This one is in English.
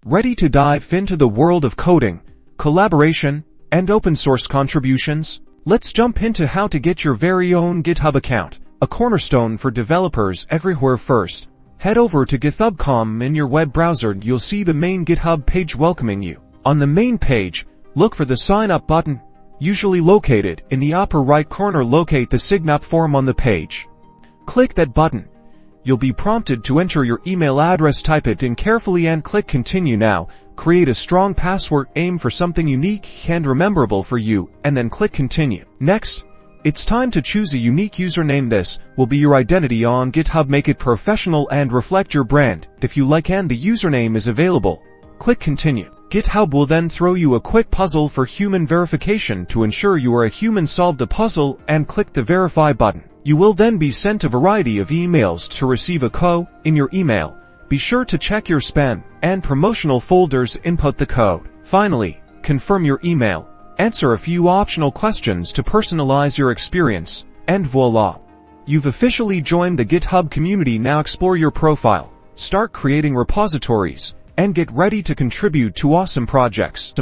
Ready to dive into the world of coding, collaboration, and open source contributions? Let's jump into how to get your very own GitHub account, a cornerstone for developers everywhere. First, head over to github.com in your web browser. You'll see the main GitHub page welcoming you. On the main page, look for the Sign Up button, usually located in the upper right corner. Locate the Sign Up form on the page. Click that button. You'll be prompted to enter your email address. Type it in carefully and click Continue. Now, create a strong password. Aim for something unique and rememberable for you, and then click Continue. Next, it's time to choose a unique username. This will be your identity on GitHub. Make it professional and reflect your brand. If you like and the username is available, click Continue. GitHub will then throw you a quick puzzle for human verification. To ensure you are a human, solve the puzzle and click the Verify button. You will then be sent a variety of emails. To receive a code in your email, be sure to check your spam and promotional folders. Input the code. Finally, confirm your email. Answer a few optional questions to personalize your experience, and voila! You've officially joined the GitHub community. Now explore your profile, start creating repositories, and get ready to contribute to awesome projects.